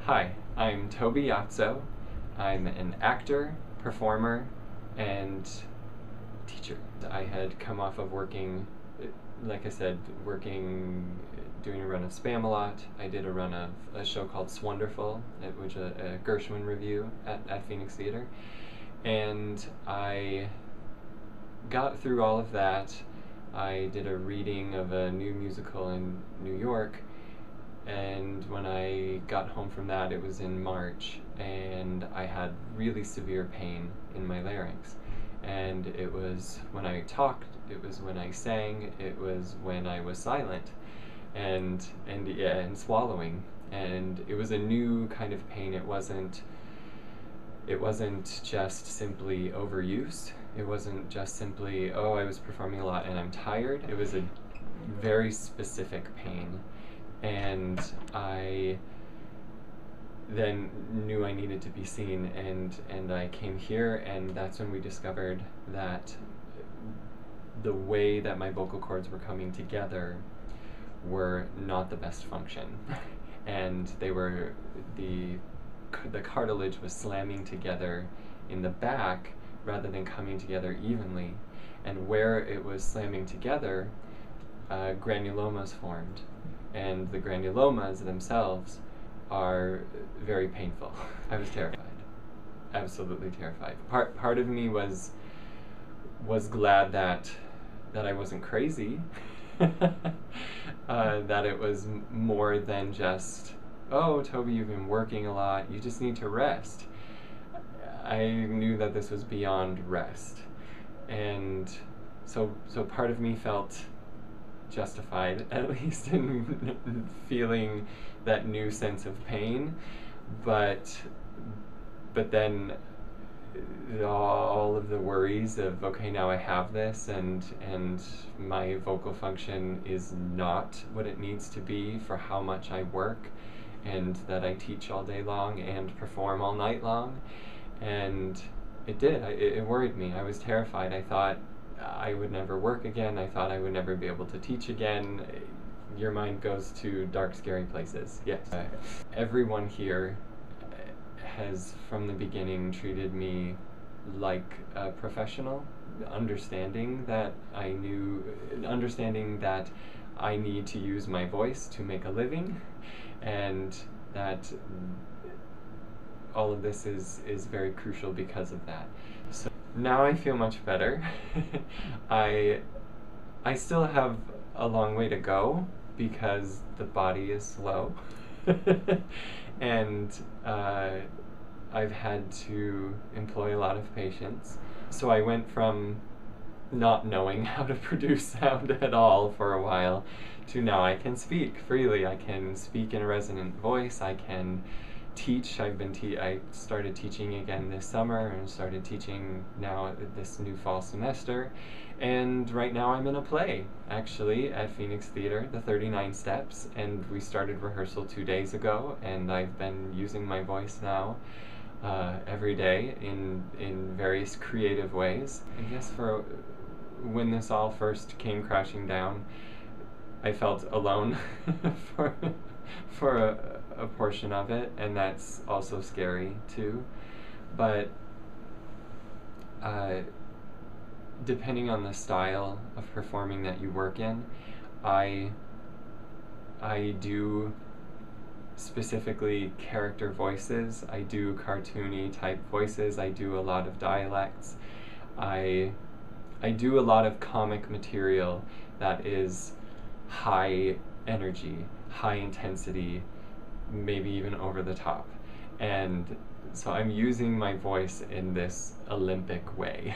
Hi, I'm Toby Yatso. I'm an actor, performer, and teacher. I had come off of working, like I said, doing a run of Spam-A-Lot. I did a run of a show called Swonderful, which was a Gershwin review at Phoenix Theater. And I got through all of that. I did a reading of a new musical in New York, and when I got home from that, it was in March, and I had really severe pain in my larynx. And it was when I talked, it was when I sang, it was when I was silent, and swallowing. And it was a new kind of pain. It wasn't just simply overuse. It wasn't just simply, oh, I was performing a lot and I'm tired. It was a very specific pain. And I then knew I needed to be seen, and I came here, and that's when we discovered that the way that my vocal cords were coming together were not the best function. And they were, the cartilage was slamming together in the back rather than coming together evenly. And where it was slamming together, granulomas formed. And the granulomas themselves are very painful. I was terrified, absolutely terrified. Part of me was glad that I wasn't crazy, that it was more than just, oh, Toby, you've been working a lot, you just need to rest. I knew that this was beyond rest, and so part of me felt justified, at least, in feeling that new sense of pain, but then all of the worries of, okay, now I have this, and my vocal function is not what it needs to be for how much I work, and that I teach all day long and perform all night long. And it worried me. I was terrified. I thought I would never work again. I thought I would never be able to teach again. Your mind goes to dark, scary places. Yes. Everyone here has, from the beginning, treated me like a professional, understanding that I need to use my voice to make a living, and that all of this is very crucial because of that. So now I feel much better. I still have a long way to go because the body is slow. And I've had to employ a lot of patience. So I went from not knowing how to produce sound at all for a while to now I can speak freely. I can speak in a resonant voice. I can teach. I started teaching again this summer, and started teaching now this new fall semester. And right now I'm in a play, actually, at Phoenix Theater, The 39 Steps, and we started rehearsal 2 days ago, and I've been using my voice now every day in various creative ways. I guess for when this all first came crashing down, I felt alone for a portion of it, and that's also scary too. But depending on the style of performing that you work in, I do specifically character voices. I do cartoony type voices. I do a lot of dialects. I do a lot of comic material that is high energy, high intensity, maybe even over the top. And so I'm using my voice in this Olympic way.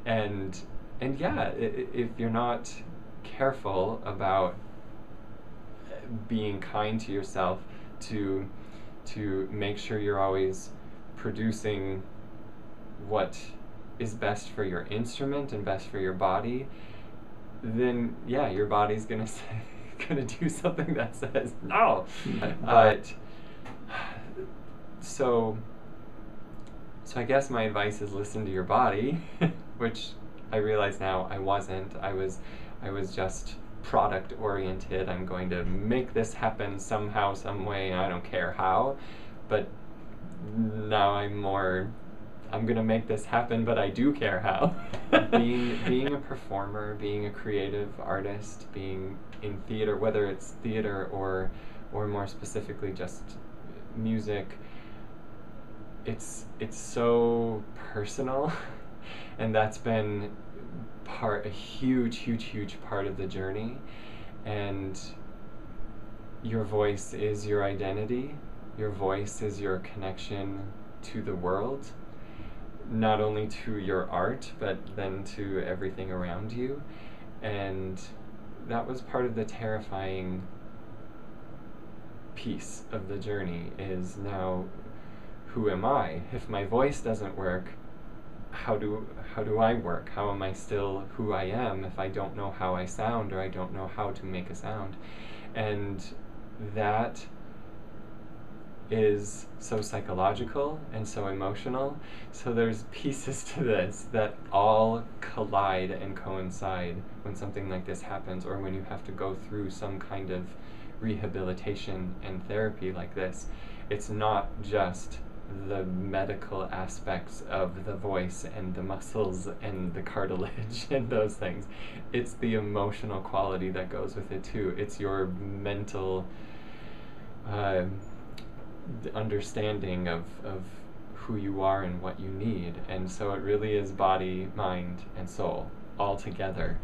and yeah, if you're not careful about being kind to yourself, to make sure you're always producing what is best for your instrument and best for your body, then yeah, your body's gonna do something that says no. But so I guess my advice is listen to your body, which I realize now I wasn't. I was just product oriented. I'm going to make this happen somehow, some way, and I don't care how. But now I'm gonna make this happen, but I do care how. being a performer, being a creative artist, being in theater, whether it's theater or more specifically just music, it's so personal, and that's been a huge part of the journey. And your voice is your identity. Your voice is your connection to the world, not only to your art, but then to everything around you. And that was part of the terrifying piece of the journey, is now, who am I? If my voice doesn't work, how do I work? How am I still who I am if I don't know how I sound, or I don't know how to make a sound? And that is so psychological and so emotional. So there's pieces to this that all collide and coincide when something like this happens, or when you have to go through some kind of rehabilitation and therapy like this. It's not just the medical aspects of the voice and the muscles and the cartilage and those things. It's the emotional quality that goes with it too. It's your mental understanding of who you are and what you need. And so it really is body, mind, and soul all together.